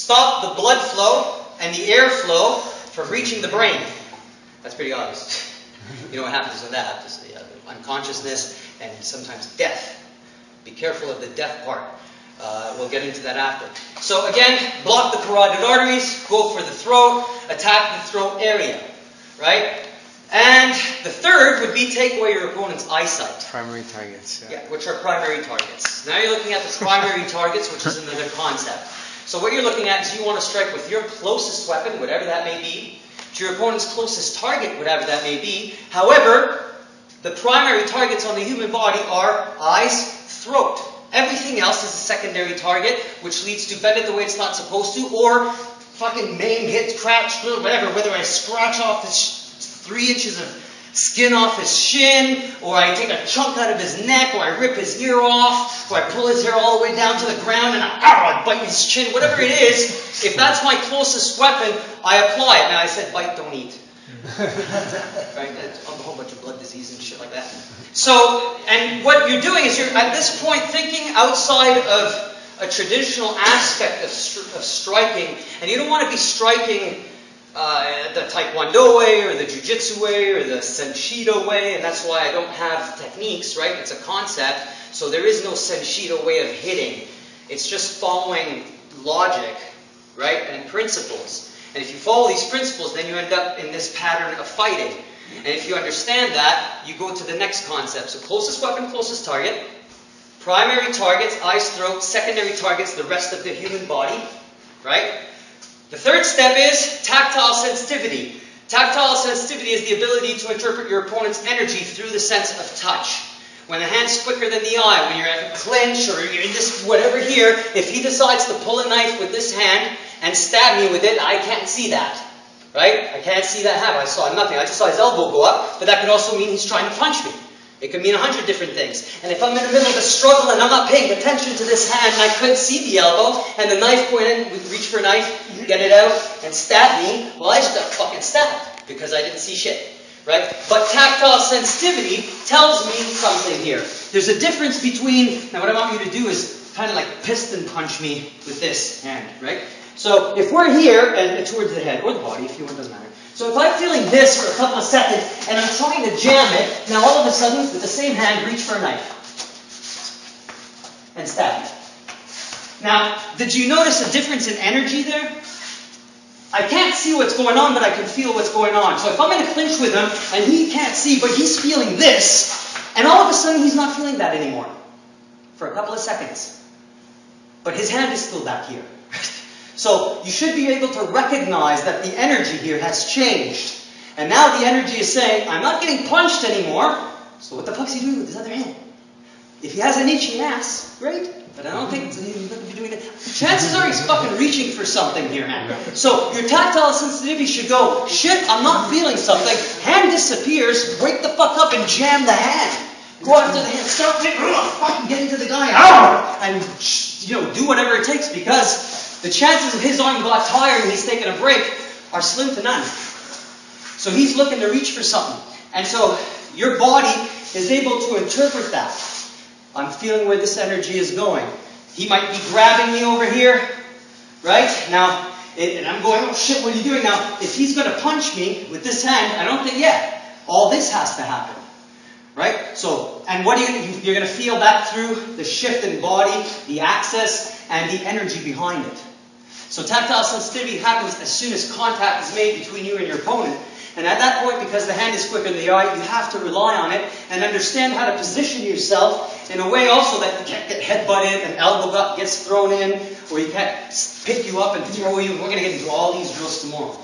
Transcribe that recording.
stop the blood flow and the air flow from reaching the brain. That's pretty obvious. You know what happens with that? Just unconsciousness and sometimes death. Be careful of the death part. We'll get into that after. So again, block the carotid arteries, go for the throat, attack the throat area, right? And the third would be take away your opponent's eyesight. Primary targets. Yeah, which are primary targets. Now you're looking at the primary targets, which is another concept. So what you're looking at is you want to strike with your closest weapon, whatever that may be, to your opponent's closest target, whatever that may be. However, the primary targets on the human body are eyes, throat. Everything else is a secondary target, which leads to bend it the way it's not supposed to, or fucking maim, hit, scratch, whatever. Whether I scratch off this 3 inches of skin off his shin, or I take a chunk out of his neck, or I rip his ear off, or I pull his hair all the way down to the ground and I bite his chin, whatever it is, if that's my closest weapon, I apply it. Now I said bite, don't eat. Right? That's a whole bunch of blood disease and shit like that. So, and what you're doing is you're at this point thinking outside of a traditional aspect of striking, and you don't want to be striking the Taekwondo way, or the Jiu-Jitsu way, or the Senshido way, and that's why I don't have techniques, right? It's a concept, so there is no Senshido way of hitting. It's just following logic, right, and principles. And if you follow these principles, then you end up in this pattern of fighting. And if you understand that, you go to the next concept. So closest weapon, closest target. Primary targets, eyes, throat. Secondary targets, the rest of the human body, right? The third step is tactile sensitivity. Tactile sensitivity is the ability to interpret your opponent's energy through the sense of touch. When the hand's quicker than the eye, when you're at a clinch or you're in this whatever here, if he decides to pull a knife with this hand and stab me with it, I can't see that. Right? I can't see that happen. I saw nothing. I just saw his elbow go up, but that could also mean he's trying to punch me. It could mean 100 different things. And if I'm in the middle of a struggle and I'm not paying attention to this hand and I couldn't see the elbow and the knife went in, reach for a knife, get it out, and stab me, well, I just got fucking stabbed because I didn't see shit. Right? But tactile sensitivity tells me something here. There's a difference between, now what I want you to do is kind of like piston punch me with this hand, right? So if we're here, and towards the head, or the body, if you want, doesn't matter. So if I'm feeling this for a couple of seconds, and I'm trying to jam it, now all of a sudden, with the same hand, reach for a knife. And stab me. Now, did you notice a difference in energy there? I can't see what's going on, but I can feel what's going on. So if I'm in a clinch with him, and he can't see, but he's feeling this, and all of a sudden he's not feeling that anymore. For a couple of seconds. But his hand is still back here. So you should be able to recognize that the energy here has changed. And now the energy is saying, I'm not getting punched anymore, so what the fuck's he doing with his other hand? If he has an itchy ass, great. But I don't think he's going to be doing it. Chances are he's fucking reaching for something here, man. So your tactile sensitivity should go, shit, I'm not feeling something. Hand disappears, wake the fuck up and jam the hand. Go after the hand, start fucking getting to the guy, and do whatever it takes, because the chances of his arm got tired and he's taking a break are slim to none. So he's looking to reach for something. And so your body is able to interpret that. I'm feeling where this energy is going. He might be grabbing me over here, right? Now, and I'm going, oh shit, what are you doing now? If he's going to punch me with this hand, I don't think, all this has to happen. Right? So, and what are you're going to feel that through the shift in body, the axis, and the energy behind it. So tactile sensitivity happens as soon as contact is made between you and your opponent. And at that point, because the hand is quicker than the eye, you have to rely on it and understand how to position yourself in a way also that you can't get headbutted, an elbow gets thrown in, or you can't pick you up and throw you. We're going to get into all these drills tomorrow.